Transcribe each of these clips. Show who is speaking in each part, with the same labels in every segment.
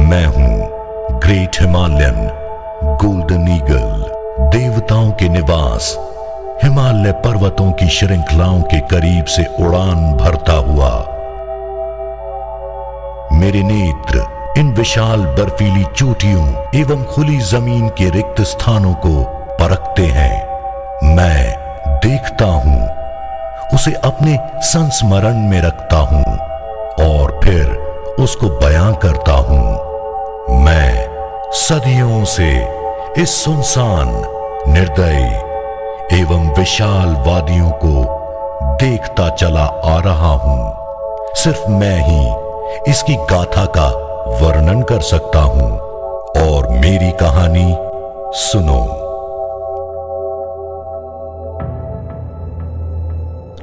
Speaker 1: मैं हूं great Himalayan golden eagle, देवताओं के निवास हिमालय पर्वतों की श्रृंखलाओं के करीब से उड़ान भरता हुआ। मेरे नेत्र इन विशाल बर्फीली चोटियों एवं खुली जमीन के रिक्त स्थानों को परखते हैं। मैं देखता हूं, उसे अपने संस्मरण में रखता हूं और फिर उसको बयां करता हूं। मैं सदियों से इस सुनसान, निर्दयी एवं विशाल वादियों को देखता चला आ रहा हूं। सिर्फ मैं ही इसकी गाथा का वर्णन कर सकता हूं और मेरी कहानी सुनो।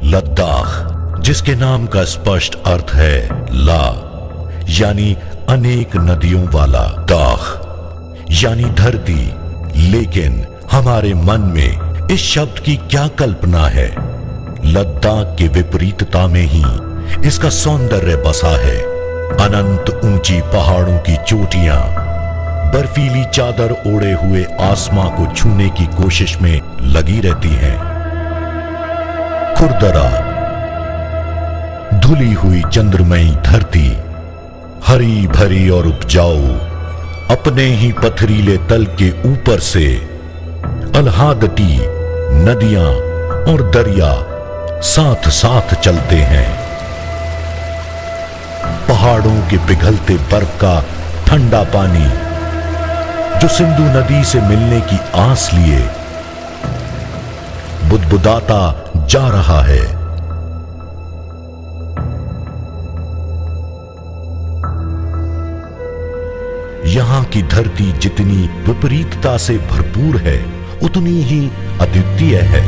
Speaker 1: लद्दाख, जिसके नाम का स्पष्ट अर्थ है ला यानी अनेक नदियों वाला, दाख यानी धरती, लेकिन हमारे मन में इस शब्द की क्या कल्पना है? लद्दाख की विपरीतता में ही इसका सौंदर्य बसा है। अनंत ऊंची पहाड़ों की चोटियां बर्फीली चादर ओढ़े हुए आसमां को छूने की कोशिश में लगी रहती हैं। खुरदरा, धुली हुई चंद्रमयी धरती, हरी भरी और उपजाऊ, अपने ही पथरीले तल के ऊपर से अलहादटी नदियां और दरिया साथ साथ चलते हैं। पहाड़ों के पिघलते बर्फ का ठंडा पानी जो सिंधु नदी से मिलने की आस लिए बुदबुदाता जा रहा है। यहां की धरती जितनी विपरीतता से भरपूर है, उतनी ही अद्वितीय है।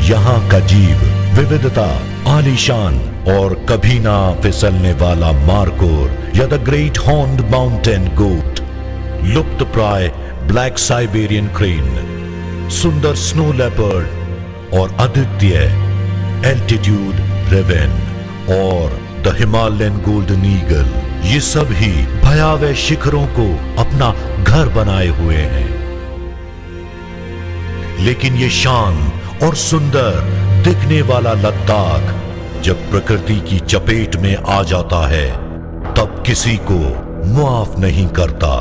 Speaker 1: यहां का जीव विविधता, आलीशान और कभी ना फिसलने वाला मार्कोर या the great horned mountain goat, लुप्त प्राय ब्लैक साइबेरियन क्रेन, सुंदर स्नो लेपर्ड और अद्वितीय एल्टीट्यूड रेवेन और द हिमालयन गोल्डन ईगल, ये सब ही भयावह शिखरों को अपना घर बनाए हुए हैं। लेकिन ये शांत और सुंदर दिखने वाला लद्दाख जब प्रकृति की चपेट में आ जाता है, तब किसी को मुआफ नहीं करता।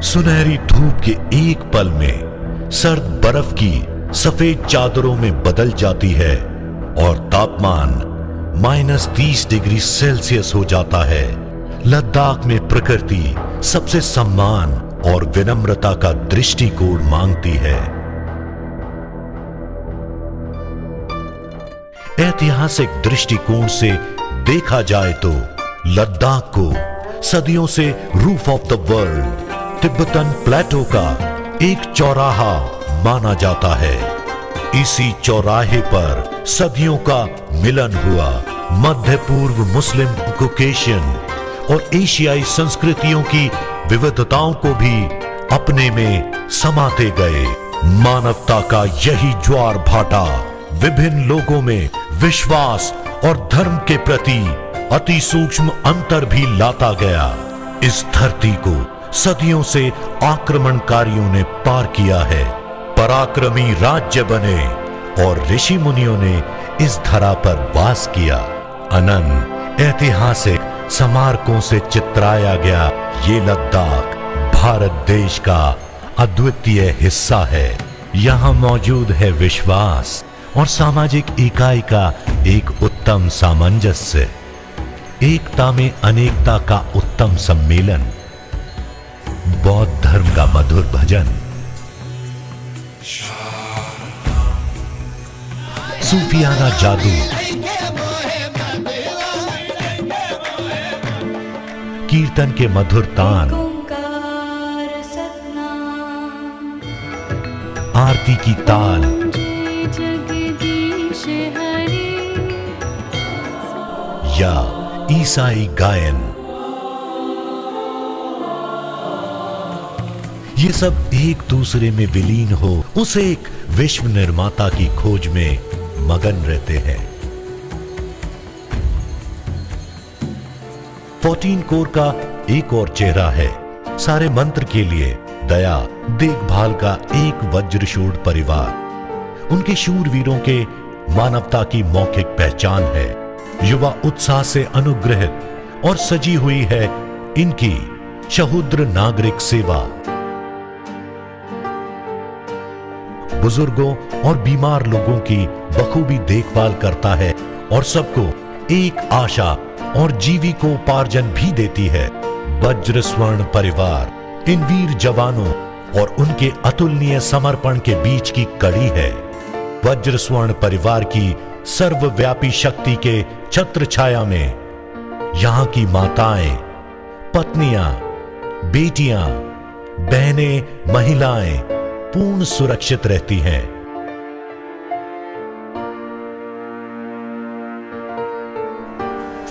Speaker 1: सुनहरी धूप के एक पल में सर्द बर्फ की सफेद चादरों में बदल जाती है और तापमान -30 डिग्री सेल्सियस हो जाता है। लद्दाख में प्रकृति सबसे सम्मान और विनम्रता का दृष्टिकोण मांगती है। ऐतिहासिक दृष्टिकोण से देखा जाए तो लद्दाख को सदियों से roof of the world, Tibetan plateau का एक चौराहा माना जाता है। इसी चौराहे पर सदियों का मिलन हुआ। मध्य पूर्व, मुस्लिम, कॉकेशियन और एशियाई संस्कृतियों की विविधताओं को भी अपने में समाते गए। मानवता का यही ज्वार भाटा विभिन्न लोगों में विश्वास और धर्म के प्रति अति सूक्ष्म अंतर भी लाता गया। इस धरती को सदियों से आक्रमणकारियों ने पार किया है। पराक्रमी राज्य बने और ऋषि मुनियों ने इस धरा पर वास किया। अनंत ऐतिहासिक स्मारकों से चित्राया गया ये लद्दाख भारत देश का अद्वितीय हिस्सा है। यहाँ मौजूद है विश्वास और सामाजिक इकाई का एक उत्तम सामंजस्य, एकता में अनेकता का उत्तम सम्मेलन, बौद्ध धर्म का मधुर भजन, सूफियाना जादू, कीर्तन के मधुर तान, आरती की ताल, या ईसाई गायन, ये सब एक दूसरे में विलीन हो उस एक विश्व निर्माता की खोज में मगन रहते हैं। 14 कोर का एक और चेहरा है। सारे मंत्र के लिए दया देखभाल का एक वज्रशूड़ परिवार उनके शूरवीरों के मानवता की मौखिक पहचान है। युवा उत्साह से अनुग्रहित और सजी हुई है इनकी शहूद्र नागरिक सेवा। बुजुर्गों और बीमार लोगों की बखूबी देखभाल करता है और सबको एक आशा और जीविकोपार्जन भी देती है। वज्र स्वर्ण परिवार इन वीर जवानों और उनके अतुलनीय समर्पण के बीच की कड़ी है। वज्र स्वर्ण परिवार की सर्वव्यापी शक्ति के छत्र छाया में यहां की माताएं, पत्नियां, बेटियां, बहनें, महिलाएं पूर्ण सुरक्षित रहती हैं।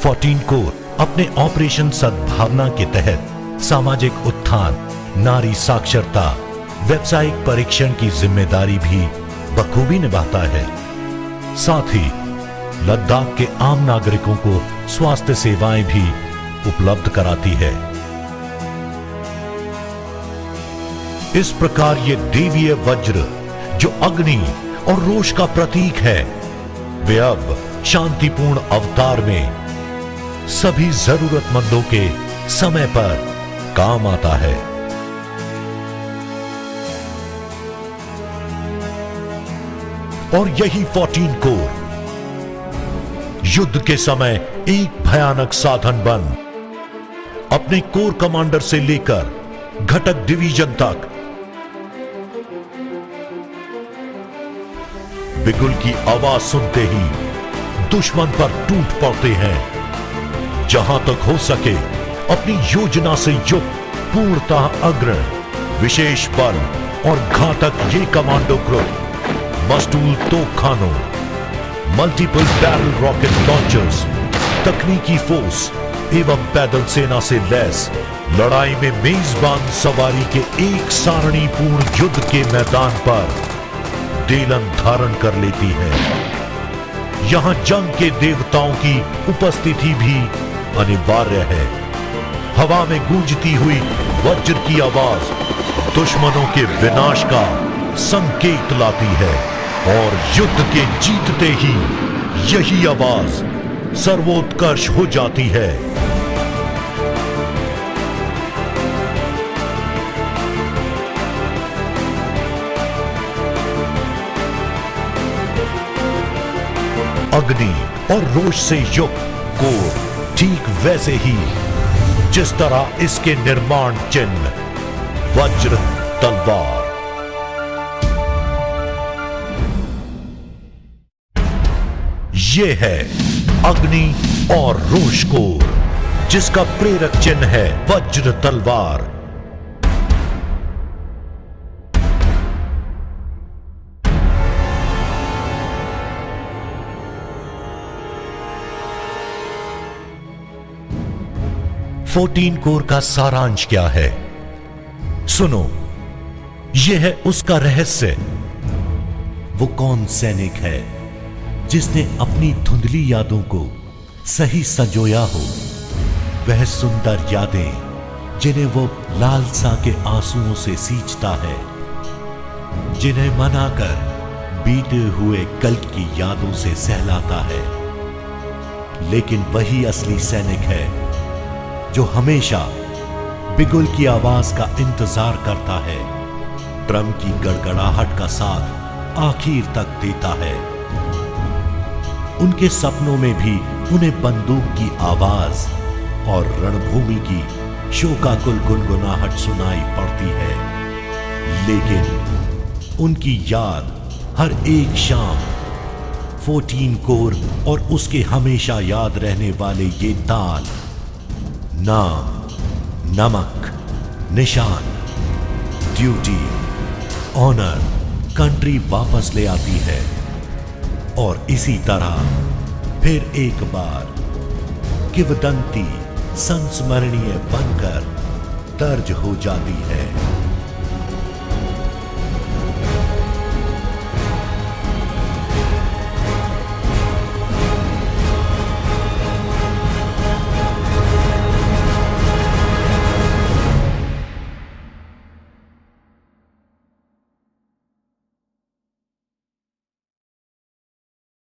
Speaker 1: फोर्टीन कोर अपने ऑपरेशन सद्भावना के तहत सामाजिक उत्थान, नारी साक्षरता, व्यावसायिक परीक्षण की जिम्मेदारी भी बखूबी निभाता है। साथ ही लद्दाख के आम नागरिकों को स्वास्थ्य सेवाएं भी उपलब्ध कराती है। इस प्रकार ये देवीय वज्र जो अग्नि और रोष का प्रतीक है, वे अब शांतिपूर्ण अवतार में सभी जरूरतमंदों के समय पर काम आता है। और यही 14 कोर युद्ध के समय एक भयानक साधन बन अपने कोर कमांडर से लेकर घटक डिवीजन तक बिगुल की आवाज सुनते ही दुश्मन पर टूट पड़ते हैं। जहां तक हो सके अपनी योजना से युक्त पूर्णतः अग्रणी विशेष बल और घातक ये कमांडो ग्रुप मस्तूल तोपखानों, मल्टीपल बैरल रॉकेट लॉन्चर्स, तकनीकी फोर्स एवं पैदल सेना से लैस लड़ाई में मेजबान सवारी के एक सारणीपूर्ण युद्ध के मैदान पर देलन धारण कर लेती है। यहां जंग के देवताओं की उपस्थिति भी अनिवार्य है। हवा में गूंजती हुई वज्र की आवाज दुश्मनों के विनाश का संकेत लाती है और युद्ध के जीतते ही यही आवाज सर्वोत्कर्ष हो जाती है। अग्नि और रोष से युक्त कोर ठीक वैसे ही जिस तरह इसके निर्माण चिन्ह वज्र तलवार। ये है अग्नि और रोष कोर जिसका प्रेरक चिन्ह है वज्र तलवार। फोर्टीन कोर का सारांश क्या है? सुनो, यह है उसका रहस्य। वो कौन सैनिक है जिसने अपनी धुंधली यादों को सही संजोया हो? वह सुंदर यादें जिन्हें वो लालसा के आंसुओं से सींचता है, जिन्हें मनाकर बीते हुए कल की यादों से सहलाता है। लेकिन वही असली सैनिक है जो हमेशा बिगुल की आवाज का इंतजार करता है, ड्रम की गड़गड़ाहट का साथ आखिर तक देता है। उनके सपनों में भी उन्हें बंदूक की आवाज और रणभूमि की शोकाकुल गुनगुनाहट सुनाई पड़ती है। लेकिन उनकी याद हर एक शाम 14 कोर और उसके हमेशा याद रहने वाले ये ताल, नाम, नमक, निशान, ड्यूटी, ऑनर, कंट्री वापस ले आती है और इसी तरह फिर एक बार किंवदंती संस्मरणीय बनकर दर्ज हो जाती है।